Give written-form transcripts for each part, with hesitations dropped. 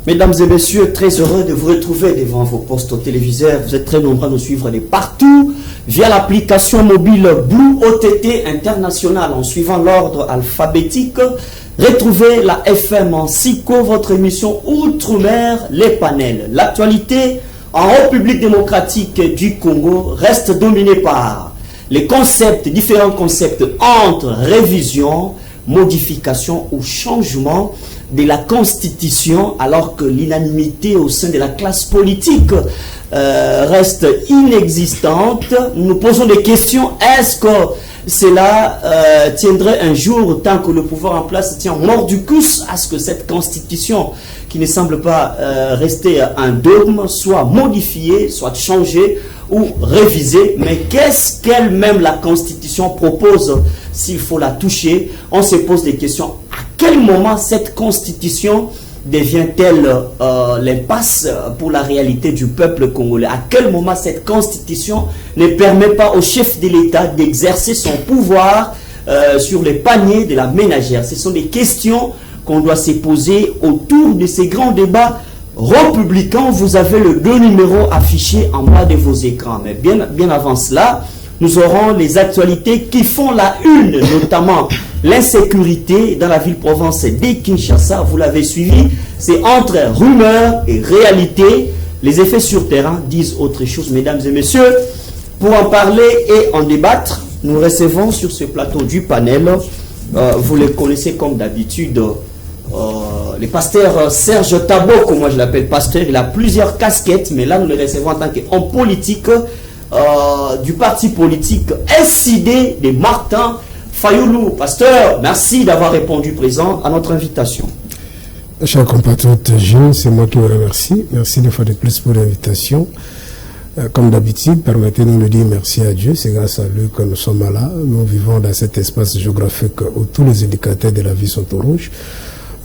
Mesdames et messieurs, très heureux de vous retrouver devant vos postes téléviseurs. Vous êtes très nombreux à nous suivre de partout via l'application mobile Blue OTT International en suivant l'ordre alphabétique. Retrouvez la FM en SICO, votre émission Outre-mer, les panels. L'actualité en République démocratique du Congo reste dominée par les concepts, différents concepts entre révision, modification ou changement de la Constitution, alors que l'unanimité au sein de la classe politique reste inexistante. Nous posons des questions. Est-ce que cela tiendrait un jour, tant que le pouvoir en place tient mordicus, à ce que cette Constitution, qui ne semble pas rester un dogme, soit modifiée, soit changée ou révisée? Mais qu'est-ce qu'elle-même, la Constitution, propose s'il faut la toucher? On se pose des questions. À quel moment cette Constitution devient-elle l'impasse pour la réalité du peuple congolais? À quel moment cette Constitution ne permet pas au chef de l'État d'exercer son pouvoir sur les paniers de la ménagère? Ce sont des questions qu'on doit se poser autour de ces grands débats républicains. Vous avez le 2 numéros affichés en bas de vos écrans. Mais bien avant cela, nous aurons les actualités qui font la une, notamment l'insécurité dans la ville-province de Kinshasa. Vous l'avez suivi, c'est entre rumeurs et réalité. Les effets sur terrain disent autre chose, mesdames et messieurs. Pour en parler et en débattre, nous recevons sur ce plateau du panel, vous les connaissez comme d'habitude, le pasteur Serge Taboko. Moi je l'appelle pasteur, il a plusieurs casquettes, mais là nous le recevons en tant qu'homme politique du parti politique SID de Martin Fayoulou. Pasteur, merci d'avoir répondu présent à notre invitation. Chers compatriotes jeunes, c'est moi qui vous remercie. Merci une fois de plus pour l'invitation. Comme d'habitude, permettez-nous de dire merci à Dieu. C'est grâce à lui que nous sommes là. Nous vivons dans cet espace géographique où tous les indicateurs de la vie sont au rouge.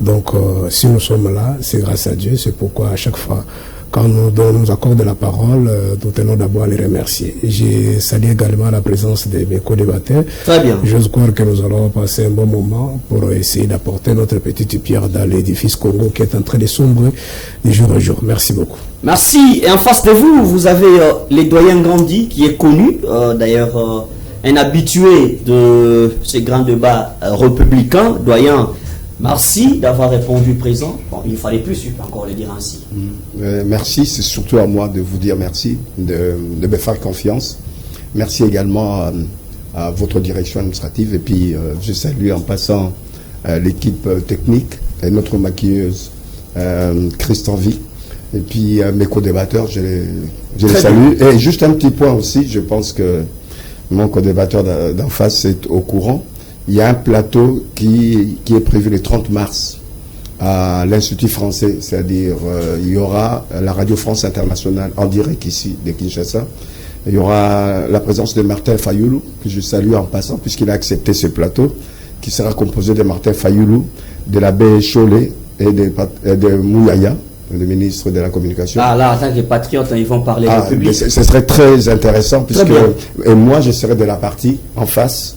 Donc, si nous sommes là, c'est grâce à Dieu. C'est pourquoi à chaque fois, quand nous accorde la parole, nous tenons d'abord à les remercier. J'ai salué également la présence de mes co-débatteurs. Très bien. J'ose croire que nous allons passer un bon moment pour essayer d'apporter notre petite pierre dans l'édifice Congo qui est en train de sombrer de jour en jour. Merci beaucoup. Merci. Et en face de vous, vous avez les doyens Gandhi, qui est connu, d'ailleurs un habitué de ces grands débats républicains. Doyen, merci d'avoir répondu présent. Bon, il ne fallait plus, je peux encore le dire ainsi. Merci, c'est surtout à moi de vous dire merci, de me faire confiance. Merci également à votre direction administrative. Et puis, je salue en passant l'équipe technique et notre maquilleuse, Christian Vie. Et puis, mes co-débatteurs, je les salue. Et juste un petit point aussi, je pense que mon co-débatteur d'en face est au courant. Il y a un plateau qui est prévu le 30 mars à l'Institut français, c'est-à-dire il y aura la Radio France Internationale en direct ici de Kinshasa. Il y aura la présence de Martin Fayoulou, que je salue en passant, puisqu'il a accepté ce plateau, qui sera composé de Martin Fayoulou, de l'abbé Cholet et de Mouyaya, le ministre de la Communication. Ah là, en tant que patriote, ils vont parler au public. Ce serait très intéressant, puisque et moi je serai de la partie en face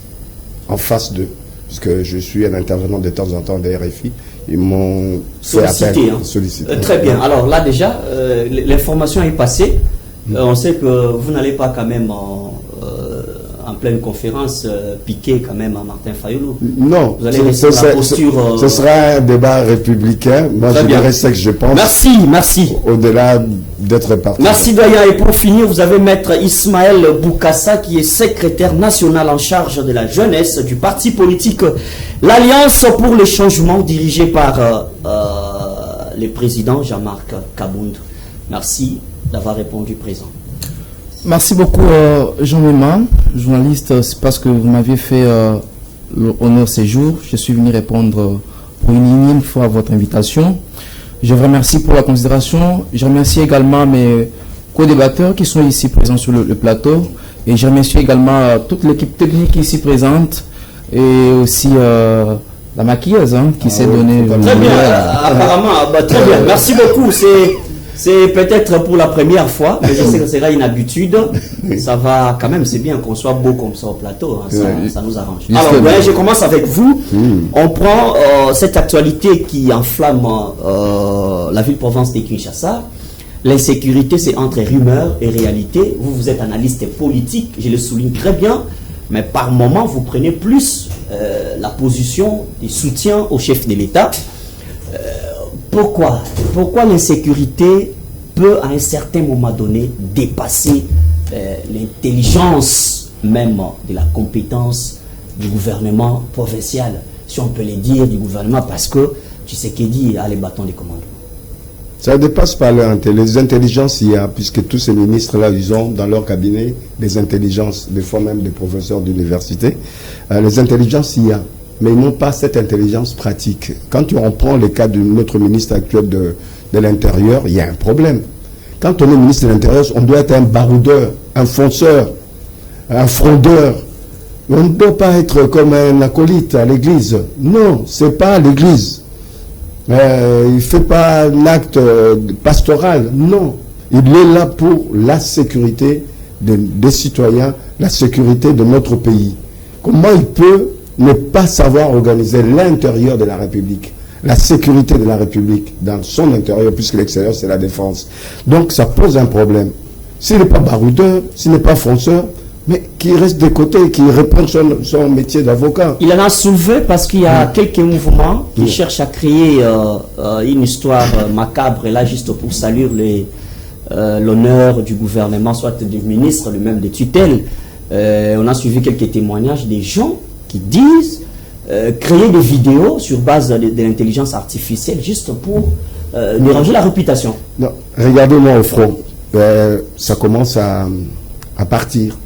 d'eux, puisque je suis un intervenant de temps en temps des RFI. Ils m'ont sollicité. Très bien. Alors là déjà, l'information est passée. On sait que vous n'allez pas quand même en pleine conférence piquer quand même à Martin Fayoulou. Non, vous allez rester dans la posture. Ce sera un débat républicain. Moi, je dirais ce que je pense. Merci. Au-delà d'être parti. Merci doyen. Et pour finir, vous avez maître Ismaël Boukassa, qui est secrétaire national en charge de la jeunesse du parti politique l'Alliance pour les changements, dirigé par le président Jean-Marc Kabound. Merci d'avoir répondu présent. Merci beaucoup Jean Méman, journaliste. C'est parce que vous m'aviez fait l'honneur ces jours. Je suis venu répondre pour une énième fois à votre invitation. Je vous remercie pour la considération. Je remercie également mes co-débatteurs qui sont ici présents sur le plateau. Et je remercie également toute l'équipe technique ici présente. Et aussi la maquilleuse qui s'est donnée. Très bien, apparemment. Très bien, merci beaucoup. C'est peut-être pour la première fois, mais je sais que ce sera une habitude. Ça va quand même, c'est bien qu'on soit beau comme ça au plateau, hein, ça nous arrange. Alors, je commence avec vous. On prend cette actualité qui enflamme la ville-province de Kinshasa. L'insécurité, c'est entre rumeurs et réalité. Vous, vous êtes analyste politique, je le souligne très bien, mais par moment, vous prenez plus la position du soutien au chef de l'État. Pourquoi l'insécurité peut, à un certain moment donné, dépasser l'intelligence même de la compétence du gouvernement provincial, si on peut le dire, du gouvernement, parce que Tshisekedi a les bâtons de commandement? Ça ne dépasse pas les intelligences, il y a, puisque tous ces ministres-là, ils ont dans leur cabinet des intelligences, des fois même des professeurs d'université. Les intelligences, il y a, mais ils n'ont pas cette intelligence pratique. Quand on prend le cas de notre ministre actuel de l'Intérieur, il y a un problème. Quand on est ministre de l'Intérieur, on doit être un baroudeur, un fonceur, un frondeur. On ne doit pas être comme un acolyte à l'église. Non, ce n'est pas à l'église. Il ne fait pas l'acte pastoral. Non. Il est là pour la sécurité des citoyens, la sécurité de notre pays. Comment il peut ne pas savoir organiser l'intérieur de la République, la sécurité de la République dans son intérieur, puisque l'extérieur, c'est la défense. Donc, ça pose un problème. S'il n'est pas baroudeur, s'il n'est pas fonceur, mais qui reste de côté, qui reprend son métier d'avocat. Il en a soulevé parce qu'il y a quelques mouvements qui cherchent à créer une histoire macabre, et là, juste pour saluer l'honneur du gouvernement, soit du ministre, lui-même de tutelle. On a suivi quelques témoignages des gens qui disent créer des vidéos sur base de l'intelligence artificielle juste pour déranger la réputation. Non, regardez-moi au front. Ça commence à partir.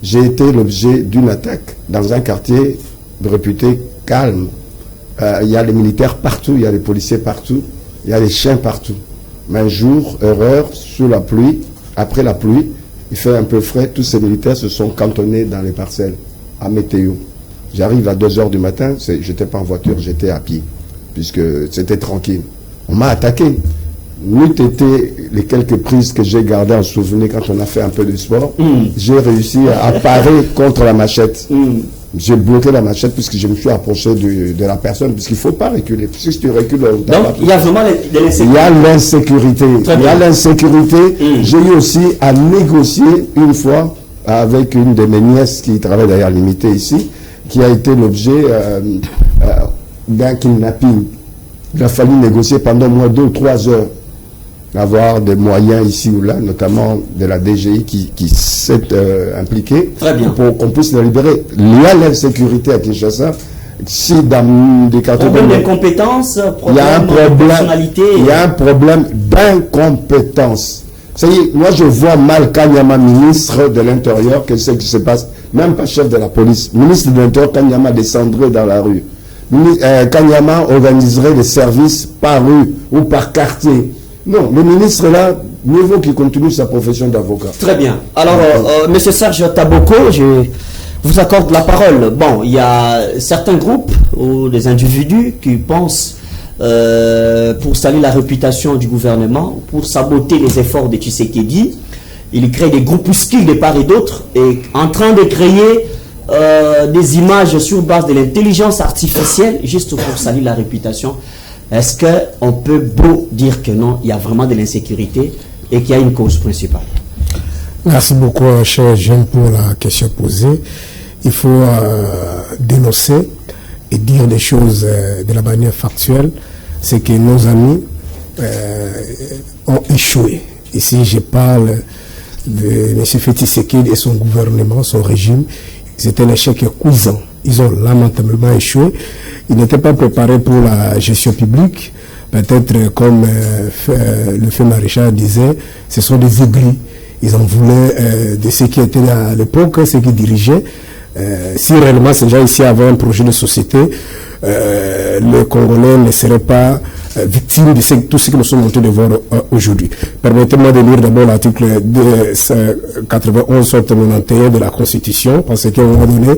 J'ai été l'objet d'une attaque dans un quartier réputé calme. Il y a les militaires partout, il y a les policiers partout, il y a les chiens partout. Mais un jour, erreur, sous la pluie, après la pluie, il fait un peu frais, tous ces militaires se sont cantonnés dans les parcelles, à météo. J'arrive à 2 h du matin, je n'étais pas en voiture, j'étais à pied, puisque c'était tranquille. On m'a attaqué. N'eût été les quelques prises que j'ai gardées en souvenir quand on a fait un peu de sport, j'ai réussi à parer contre la machette. J'ai bloqué la machette puisque je me suis approché de la personne, puisqu'il ne faut pas reculer. Si tu recules, donc il y a vraiment de l'insécurité. Il y a l'insécurité. Il y a l'insécurité. J'ai eu aussi à négocier une fois avec une de mes nièces qui travaille d'ailleurs limité ici, qui a été l'objet d'un kidnapping. Il a fallu négocier pendant moins 2 ou 3 heures, avoir des moyens ici ou là, notamment de la DGI qui s'est impliquée pour qu'on puisse la libérer. Il y a l'insécurité à Kinshasa. Si dans des quartiers problème de compétences, il y a un problème, il y a un problème d'incompétence. Ça y est, moi je vois mal Kanyama, ministre de l'Intérieur, que ce qui se passe, même pas chef de la police, ministre de l'Intérieur, Kanyama descendrait dans la rue. Kanyama organiserait des services par rue ou par quartier. Non, le ministre là, mieux vaut qu'il continue sa profession d'avocat. Très bien. Alors, Monsieur Serge Taboko, je vous accorde la parole. Bon, il y a certains groupes ou des individus qui pensent, pour salir la réputation du gouvernement, pour saboter les efforts de Tshisekedi, il crée des groupuscules de part et d'autre, et en train de créer des images sur base de l'intelligence artificielle, juste pour salir la réputation. Est-ce qu'on peut beau dire que non, il y a vraiment de l'insécurité et qu'il y a une cause principale? Merci beaucoup, cher Jean, pour la question posée. Il faut dénoncer et dire des choses de la manière factuelle. C'est que nos amis ont échoué. Ici, je parle de M. Tshisekedi et son gouvernement, son régime. C'était un échec cuisant. Ils ont lamentablement échoué. Ils n'étaient pas préparés pour la gestion publique. Peut-être, comme le fait Maréchal disait, ce sont des aigris. Ils en voulaient de ceux qui étaient à l'époque, ceux qui dirigeaient. Si réellement ces gens ici avaient un projet de société, le Congolais ne serait pas victime de tout ce que nous sommes montés de voir aujourd'hui. Permettez-moi de lire d'abord l'article 91-91 de la Constitution, parce qu'à un moment donné,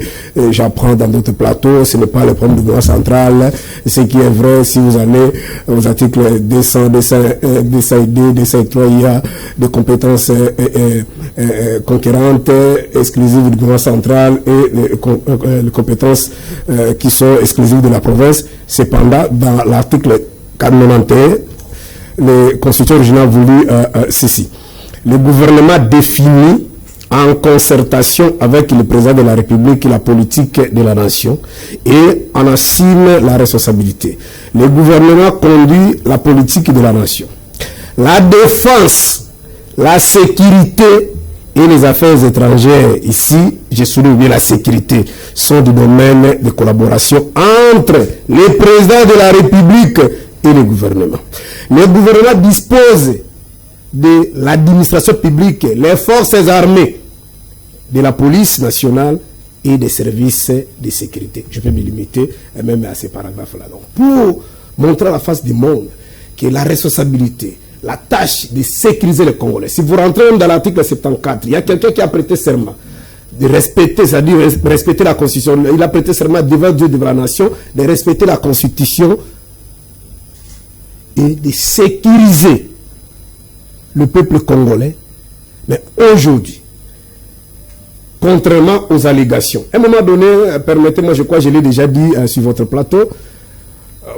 j'apprends dans d'autres plateaux, ce n'est pas le problème du gouvernement central. Ce qui est vrai, si vous allez aux articles 200, 202, 203, il y a des compétences conquérantes, exclusives du gouvernement central et les compétences qui sont exclusives de la province. Cependant, dans l'article 91, les constitutions originales voulu ceci. Le gouvernement définit en concertation avec le président de la République la politique de la nation et en assume la responsabilité. Le gouvernement conduit la politique de la nation. La défense, la sécurité et les affaires étrangères, ici, je souligne bien la sécurité, sont du domaine de collaboration entre les présidents de la République et le gouvernement. Le gouvernement dispose de l'administration publique, les forces armées, de la police nationale et des services de sécurité. Je vais me limiter même à ces paragraphes-là. Donc, pour montrer à la face du monde que la responsabilité, la tâche de sécuriser les Congolais. Si vous rentrez dans l'article 74, il y a quelqu'un qui a prêté serment de respecter, c'est-à-dire respecter la Constitution. Il a prêté serment devant Dieu, devant la nation, de respecter la Constitution et de sécuriser le peuple congolais. Mais aujourd'hui, contrairement aux allégations, à un moment donné, permettez-moi, je crois que je l'ai déjà dit sur votre plateau,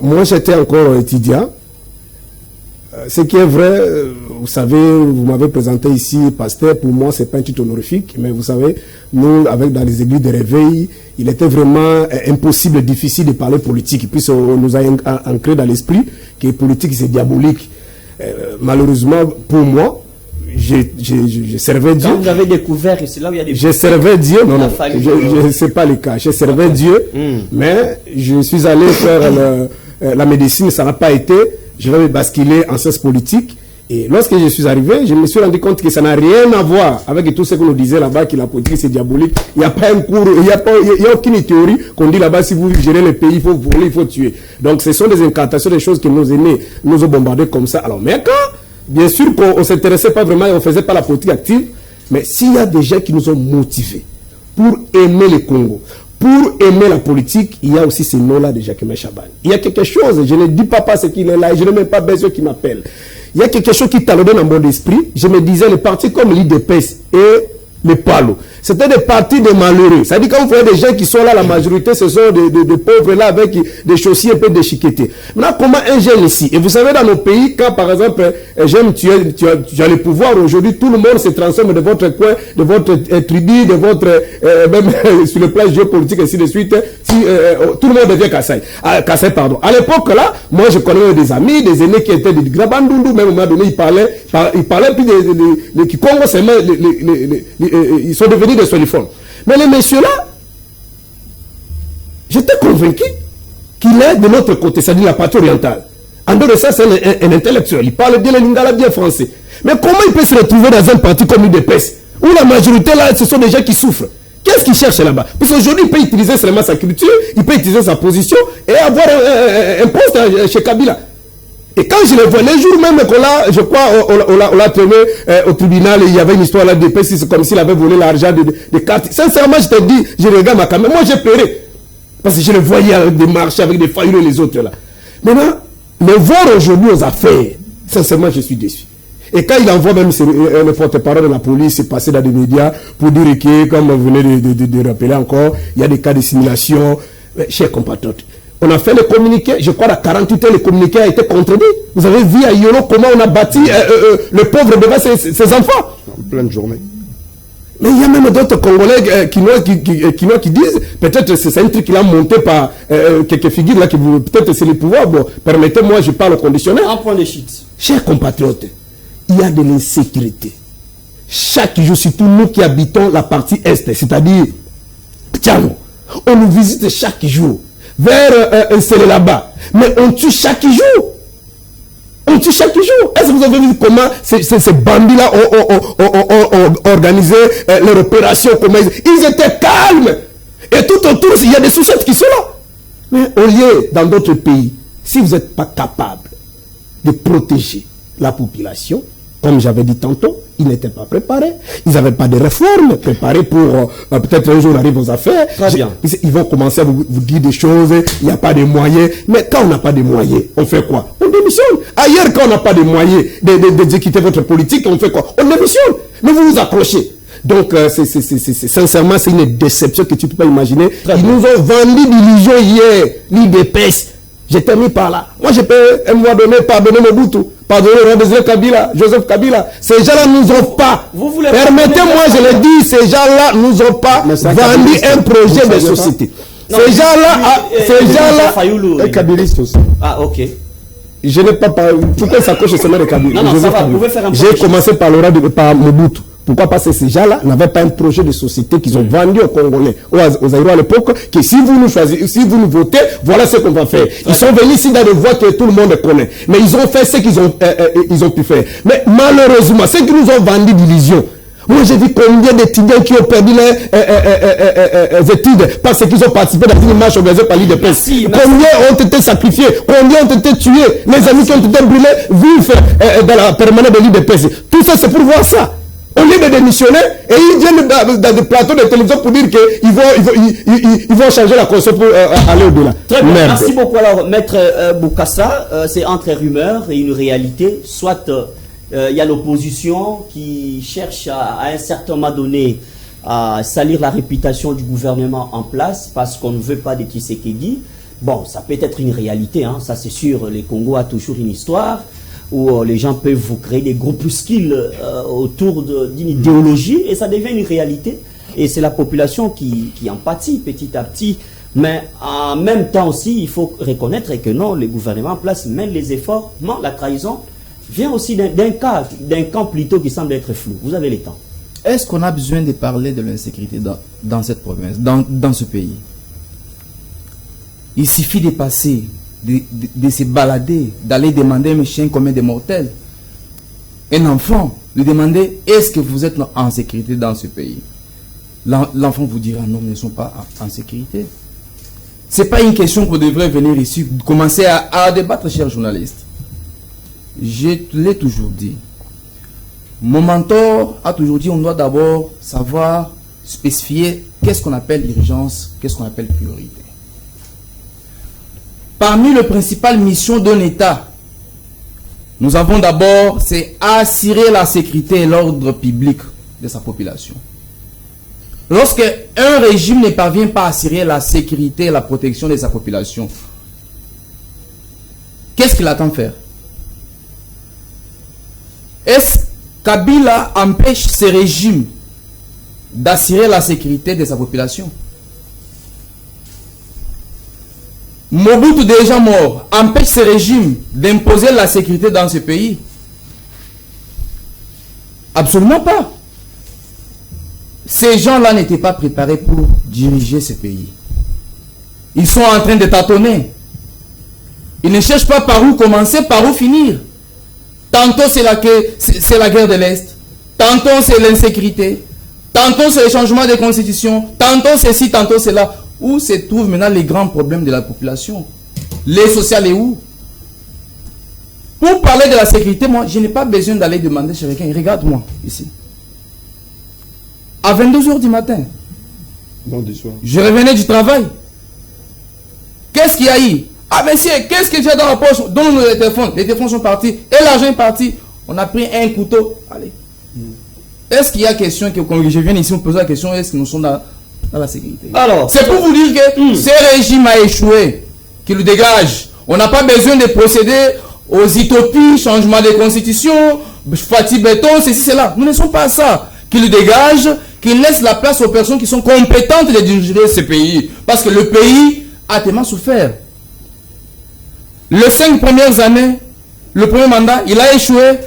moi j'étais encore étudiant. Ce qui est vrai, vous savez, vous m'avez présenté ici, pasteur, pour moi, c'est pas un titre honorifique, mais vous savez, nous, dans les églises de réveil, il était vraiment impossible, difficile de parler politique, puisqu'on nous a ancré dans l'esprit que politique, c'est diabolique. Malheureusement, pour moi, je servais Dieu. Quand vous avez découvert, c'est là où il y a des... Je servais Dieu, non, c'est pas le cas. Je servais Dieu, mais je suis allé faire la médecine, ça n'a pas été. Je vais me basculer en sciences politiques. Et lorsque je suis arrivé, je me suis rendu compte que ça n'a rien à voir avec tout ce qu'on nous disait là-bas, que la politique c'est diabolique. Il n'y a pas un cours, il n'y a aucune théorie qu'on dit là-bas, si vous gérez le pays, il faut voler, il faut tuer. Donc ce sont des incantations, des choses que nos aînés nous ont bombardées comme ça. Alors, mais quand, bien sûr qu'on ne s'intéressait pas vraiment et on ne faisait pas la politique active, mais s'il y a des gens qui nous ont motivés pour aimer le Congo, pour aimer la politique, il y a aussi ce nom-là de Jacquemin Chaban. Il y a quelque chose, je ne dis pas ce qu'il est là, je n'ai même pas besoin qu'il m'appelle. Il y a quelque chose qui talonnait dans mon esprit. Je me disais, les partis comme l'IDPS et le PALO, c'était des partis de malheureux. C'est-à-dire, quand vous voyez des gens qui sont là, la majorité, ce sont des pauvres là, avec des chaussures un peu déchiquetées. Maintenant, comment un jeune ici? Et vous savez, dans nos pays, quand par exemple, j'aime, tu as le pouvoir, aujourd'hui, tout le monde se transforme de votre coin, de votre tribu, de votre, même sur le plan géopolitique, ainsi de suite, tout le monde devient Kassai. Kassai, pardon. À l'époque là, moi, je connais des amis, des aînés qui étaient de Grabandundu, même à un moment donné, ils parlaient plus de Kikongo, seulement ils sont devenus des soliformes. Mais les messieurs-là, j'étais convaincu qu'il est de notre côté, c'est-à-dire la partie orientale. En dehors de ça, c'est un intellectuel. Il parle bien le lingala, bien français. Mais comment il peut se retrouver dans un parti comme l'UDPS, où la majorité, là, ce sont des gens qui souffrent? Qu'est-ce qu'il cherche là-bas? Parce qu'aujourd'hui, il peut utiliser seulement sa culture, il peut utiliser sa position et avoir un poste chez Kabila. Et quand je le vois, les jours même qu'on l'a, je crois, on l'a traîné au tribunal, et il y avait une histoire là de PC, c'est comme s'il avait volé l'argent de cartes. Sincèrement, je te dis, je regarde ma caméra, moi j'ai pleuré. Parce que je le voyais avec des marches, avec des faillots et les autres là. Maintenant, le voir aujourd'hui aux affaires, sincèrement, je suis déçu. Et quand il envoie même le porte-parole de la police, passer dans des médias pour dire que, comme vous venez de rappeler encore, il y a des cas de simulation. Chers compatriotes, on a fait le communiqué, je crois, à 48 heures, le communiqué a été contredit. Vous avez vu à Yolo comment on a bâti le pauvre devant ses enfants. En pleine journée. Mais il y a même d'autres Congolais qui disent, peut-être c'est un truc qu'il a monté par quelques figures là, qui peut-être c'est le pouvoir. Bon, permettez-moi, je parle au conditionnel. Un point de chute. Chers compatriotes, il y a de l'insécurité. Chaque jour, surtout nous qui habitons la partie est, c'est-à-dire Tchano, on nous visite chaque jour. Vers c'est là-bas. Mais on tue chaque jour. On tue chaque jour. Est-ce que vous avez vu comment ces bandits-là ont organisé leur opération? Ils étaient calmes. Et tout autour, il y a des sous-chefs qui sont là. Mais au lieu, dans d'autres pays, si vous n'êtes pas capable de protéger la population, comme j'avais dit tantôt, ils n'étaient pas préparés. Ils n'avaient pas de réformes préparées pour peut-être un jour arriver aux affaires. Très bien. Ils vont commencer à vous dire des choses, il n'y a pas de moyens. Mais quand on n'a pas de moyens, on fait quoi? On démissionne. Ailleurs, quand on n'a pas de moyens d'exécuter votre politique, on fait quoi? On démissionne. Mais vous vous accrochez. Donc, sincèrement, c'est une déception que tu ne peux pas imaginer. Ils nous ont vendu l'illusion hier, l'IDPS. J'ai terminé par là. Moi, je peux, à un moment donné, pardonner Mobutu. pardonnez Laurent Kabila, Joseph Kabila. Ces gens-là nous ont pas. Permettez-moi, je le dis, ces gens-là nous ont pas vendu un projet de société. Ces gens-là, Kabiliste aussi. Ah, ok. Je n'ai pas parlé. Pourquoi ça coche seulement de Kabila? Non, ça va, vous pouvez faire un J'ai commencé par par Mobutu. Pourquoi? Parce que ces gens-là n'avaient pas un projet de société qu'ils ont vendu aux Congolais, aux Aïrois à l'époque, que si vous nous choisissez, si vous nous votez, voilà ce qu'on va faire. Ils sont venus ici dans des voies que tout le monde connaît. Mais ils ont fait ce qu'ils ont pu faire. Mais malheureusement, ceux qui nous ont vendu d'illusions, moi, j'ai vu combien d'étudiants qui ont perdu leurs études parce qu'ils ont participé dans une marche organisée par l'IDPS. Combien ont été sacrifiés, combien ont été tués, les amis qui ont été brûlés, vifs dans la permanence de l'IDPS. Tout ça, c'est pour voir ça. Au lieu de démissionner, et ils viennent dans des plateaux de télévision pour dire qu'ils vont changer la conscience pour aller au-delà. Très bien, merci beaucoup. Alors, Maître Bokassa, c'est entre rumeurs et une réalité. Soit il y a l'opposition qui cherche à un certain moment donné à salir la réputation du gouvernement en place parce qu'on ne veut pas de Tshisekedi. Bon, ça peut être une réalité, hein, ça c'est sûr. Le Congo a toujours une histoire où les gens peuvent vous créer des groupuscules autour d'une idéologie et ça devient une réalité. Et c'est la population qui en pâtit petit à petit. Mais en même temps aussi, il faut reconnaître que non, le gouvernement en place mène les efforts. Non, la trahison vient aussi d'un camp plutôt qui semble être flou. Vous avez le temps. Est-ce qu'on a besoin de parler de l'insécurité dans cette province, dans ce pays? Il suffit de passer, de se balader, d'aller demander à un chien comme des mortels, un enfant, de demander est-ce que vous êtes en sécurité dans ce pays? L'enfant vous dira non, ils ne sont pas en sécurité. Ce n'est pas une question qu'on devrait venir ici, commencer à débattre, chers journalistes. Je l'ai toujours dit. Mon mentor a toujours dit on doit d'abord savoir spécifier qu'est-ce qu'on appelle urgence, qu'est-ce qu'on appelle priorité. Parmi les principales missions d'un État, nous avons d'abord, c'est assurer la sécurité et l'ordre public de sa population. Lorsque un régime ne parvient pas à assurer la sécurité et la protection de sa population, qu'est-ce qu'il attend de faire? Est-ce Kabila empêche ce régime d'assurer la sécurité de sa population? Mobutu, déjà mort, empêche ce régime d'imposer la sécurité dans ce pays? Absolument pas. Ces gens-là n'étaient pas préparés pour diriger ce pays. Ils sont en train de tâtonner. Ils ne cherchent pas par où commencer, par où finir. Tantôt c'est la guerre de l'Est, tantôt c'est l'insécurité, tantôt c'est le changement de constitution, tantôt c'est ci, tantôt c'est là. Où se trouvent maintenant les grands problèmes de la population? Les sociales et où? Pour parler de la sécurité, moi, je n'ai pas besoin d'aller demander chez quelqu'un. Regarde-moi, ici. À 22h du matin, je revenais du travail. Qu'est-ce qu'il y a eu? Ah, monsieur, qu'est-ce que tu as dans la poche? Donne-nous les téléphones. Les téléphones sont partis. Et l'argent est parti. On a pris un couteau. Allez. Est-ce qu'il y a question que, quand je viens ici, on pose la question, est-ce que nous sommes dans la sécurité? Alors, c'est pour vous dire que ce régime a échoué, qu'il le dégage. On n'a pas besoin de procéder aux utopies, changement de constitution, Fatih Béton, ceci, cela. Nous ne sommes pas à ça. Qu'il le dégage, qu'il laisse la place aux personnes qui sont compétentes de diriger ce pays. Parce que le pays a tellement souffert. Les 5 premières années, le premier mandat, il a échoué.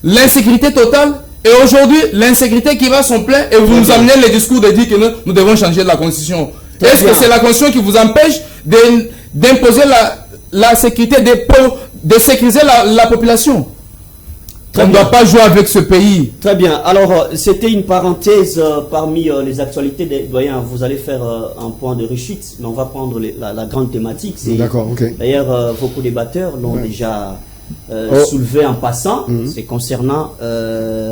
L'insécurité totale. Et aujourd'hui, l'insécurité qui va son plein et vous nous amenez les discours de dire que nous devons changer la constitution. Est-ce que c'est la constitution qui vous empêche d'imposer la sécurité, de sécuriser la population? On ne doit pas jouer avec ce pays. Très bien. Alors, c'était une parenthèse parmi les actualités des doyens. Vous allez faire un point de rechute, mais on va prendre la grande thématique. D'accord, ok. D'ailleurs, beaucoup de débatteurs l'ont déjà soulevé en passant. C'est concernant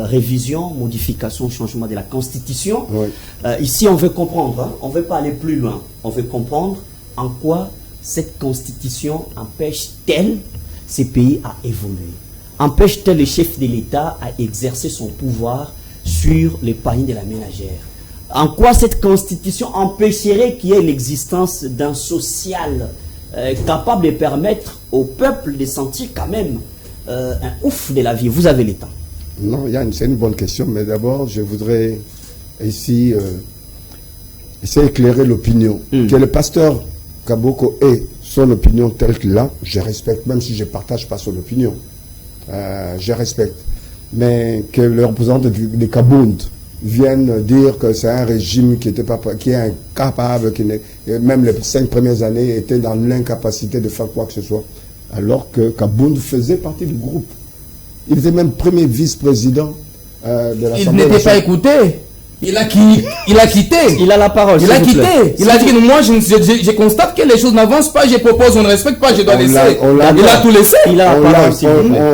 révision, modification, changement de la Constitution. Ici, on veut comprendre. Hein, on ne veut pas aller plus loin. On veut comprendre en quoi cette Constitution empêche-t-elle ces pays à évoluer. Empêche-t-elle le chef de l'État à exercer son pouvoir sur les paniers de la ménagère? En quoi cette constitution empêcherait qu'il y ait l'existence d'un social capable de permettre au peuple de sentir quand même un ouf de la vie? Vous avez le temps. Non, c'est une bonne question, mais d'abord, je voudrais ici essayer d'éclairer l'opinion. Que le pasteur Kaboko ait son opinion telle qu'il a, je respecte, même si je ne partage pas son opinion. Je respecte. Mais que le représentant de Kabound vienne dire que c'est un régime qui est incapable, même les 5 premières années étaient dans l'incapacité de faire quoi que ce soit, alors que Kabound faisait partie du groupe. Il était même premier vice-président de l'Assemblée. Il n'était pas écouté. Il a quitté. Il a la parole. Il a quitté. Il a dit que moi, je constate que les choses n'avancent pas, je propose, on ne respecte pas, je dois laisser. Il a tout laissé. Il a la parole.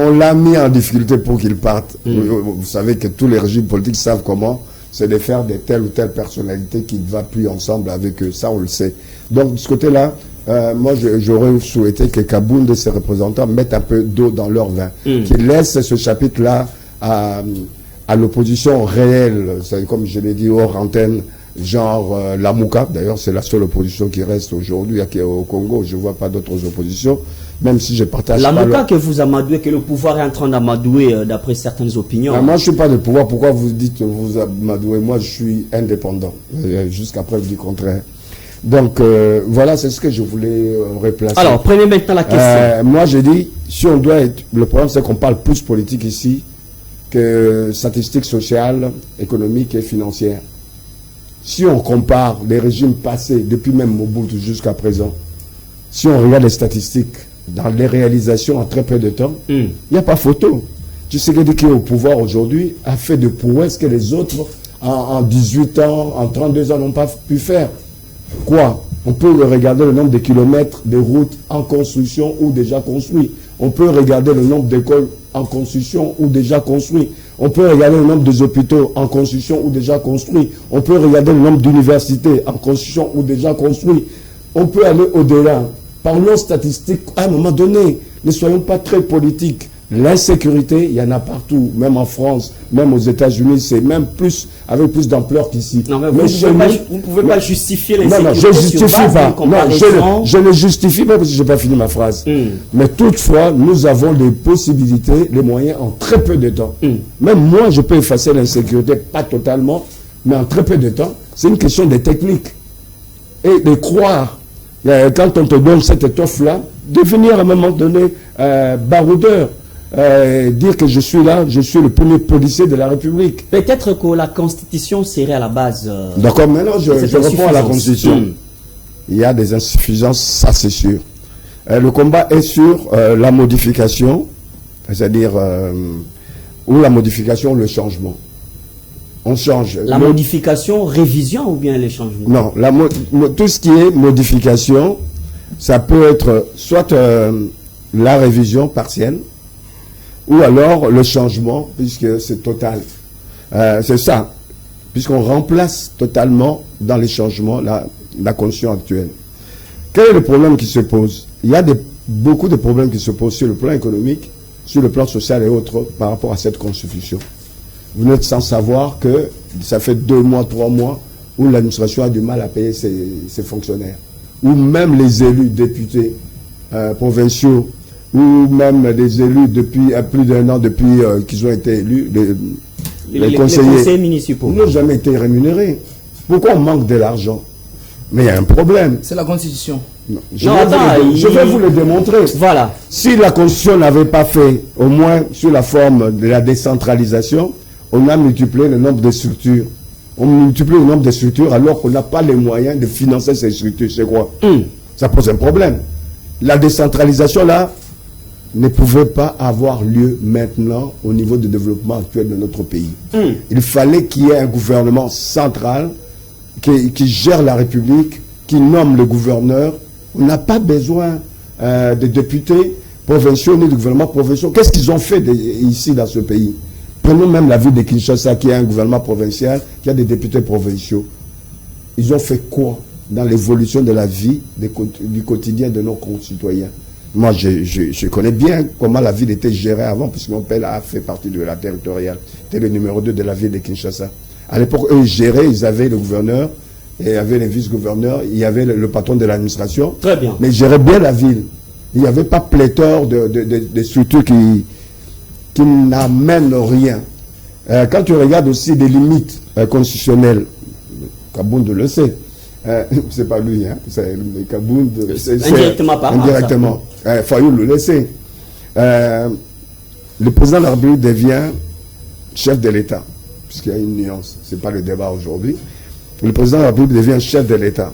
On l'a mis en difficulté pour qu'il parte. Vous savez que tous les régimes politiques savent comment. C'est de faire de telle ou telle personnalité qui ne va plus ensemble avec eux. Ça, on le sait. Donc, de ce côté-là, moi, j'aurais souhaité que Kabound et ses représentants mettent un peu d'eau dans leur vin. Qu'ils laissent ce chapitre-là à l'opposition réelle, comme je l'ai dit hors antenne, genre la Mouka. D'ailleurs, c'est la seule opposition qui reste aujourd'hui au Congo. Je ne vois pas d'autres oppositions, même si je partage la pas... Mouka que vous amadouez, que le pouvoir est en train d'amadouer d'après certaines opinions. Moi, je ne suis pas de pouvoir. Pourquoi vous dites que vous amadouez? Moi, je suis indépendant, jusqu'à preuve du contraire. Donc, voilà, c'est ce que je voulais replacer. Alors, prenez maintenant la question. Moi, je dis, si on doit être... Le problème, c'est qu'on parle plus politique ici que statistiques sociales, économiques et financières. Si on compare les régimes passés, depuis même Mobutu jusqu'à présent, si on regarde les statistiques, dans les réalisations en très peu de temps, il n'y a pas photo. Tshisekedi qui est au pouvoir aujourd'hui a fait de prouesses que les autres, en 18 ans, en 32 ans, n'ont pas pu faire. Quoi? On peut regarder le nombre de kilomètres de routes en construction ou déjà construits. On peut regarder le nombre d'écoles en construction ou déjà construits. On peut regarder le nombre des hôpitaux en construction ou déjà construits. On peut regarder le nombre d'universités en construction ou déjà construits. On peut aller au-delà. Parlons statistiques à un moment donné. Ne soyons pas très politiques. L'insécurité, il y en a partout, même en France, même aux États-Unis, c'est même plus, avec plus d'ampleur qu'ici. Non, mais vous ne pouvez pas justifier l'insécurité. Non, je justifie pas. Non, je ne justifie pas parce que je n'ai pas fini ma phrase. Mais toutefois, nous avons les possibilités, les moyens en très peu de temps. Même moi, je peux effacer l'insécurité, pas totalement, mais en très peu de temps. C'est une question de technique. Et de croire, quand on te donne cette étoffe-là, devenir à un moment donné baroudeur. Dire que je suis là, je suis le premier policier de la République. Peut-être que la Constitution serait à la base... D'accord, maintenant je réponds à la Constitution. Il y a des insuffisances, ça c'est sûr. Le combat est sur la modification, c'est-à-dire ou la modification ou le changement. On change. La modification, révision ou bien les changements? Non, tout ce qui est modification, ça peut être soit la révision partielle, ou alors le changement, puisque c'est total. C'est ça. Puisqu'on remplace totalement dans les changements la constitution actuelle. Quel est le problème qui se pose? Il y a beaucoup de problèmes qui se posent sur le plan économique, sur le plan social et autres par rapport à cette constitution. Vous n'êtes sans savoir que ça fait 2 mois, 3 mois où l'administration a du mal à payer ses fonctionnaires. Ou même les élus, députés, provinciaux, ou même des élus depuis plus d'1 an, depuis qu'ils ont été élus, les conseillers municipaux n'ont jamais été rémunérés. Pourquoi on manque de l'argent? Mais il y a un problème. C'est la Constitution. Je vais vous le démontrer. Voilà. Si la Constitution n'avait pas fait, au moins sur la forme de la décentralisation, on a multiplié le nombre de structures. On multiplie le nombre de structures alors qu'on n'a pas les moyens de financer ces structures. C'est quoi? Ça pose un problème. La décentralisation, là, ne pouvait pas avoir lieu maintenant au niveau du développement actuel de notre pays. Il fallait qu'il y ait un gouvernement central qui gère la République, qui nomme le gouverneur. On n'a pas besoin de députés provinciaux ni de gouvernements provinciaux. Qu'est-ce qu'ils ont fait ici dans ce pays? Prenons même la ville de Kinshasa qui a un gouvernement provincial, qui a des députés provinciaux. Ils ont fait quoi dans l'évolution de la vie du quotidien de nos concitoyens? Moi, je connais bien comment la ville était gérée avant, puisque mon père a fait partie de la territoriale. C'était le numéro 2 de la ville de Kinshasa. À l'époque, eux, ils géraient, ils avaient le gouverneur, et il y avait les vice-gouverneurs, il y avait le patron de l'administration. Très bien. Mais ils géraient bien la ville. Il n'y avait pas pléthore de structures qui n'amènent rien. Quand tu regardes aussi des limites constitutionnelles, Kabound le sait. C'est pas lui, hein. C'est Kabound. Indirectement par indirectement. Fayoul le sait. Le président de la République devient chef de l'État, puisqu'il y a une nuance. C'est pas le débat aujourd'hui. Le président de la République devient chef de l'État.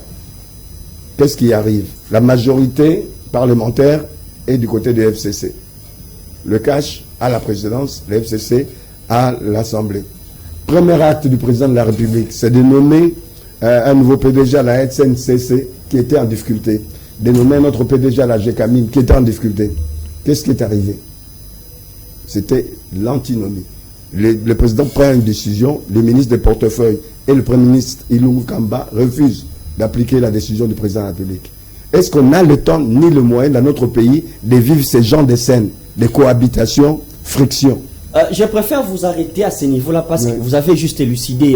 Qu'est-ce qui arrive? La majorité parlementaire est du côté du FCC. Le cash à la présidence, le FCC à l'Assemblée. Premier acte du président de la République, c'est de nommer un nouveau PDG à la SNCC qui était en difficulté, de nommer un autre PDG à la GECAMIN qui était en difficulté. Qu'est-ce qui est arrivé? C'était l'antinomie. Le président prend une décision, le ministre des portefeuilles et le premier ministre Ilungu Kamba refusent d'appliquer la décision du président de la République. Est-ce qu'on a le temps ni le moyen dans notre pays de vivre ces genres de scènes, de cohabitation, friction? Je préfère vous arrêter à ce niveau-là parce que vous avez juste élucidé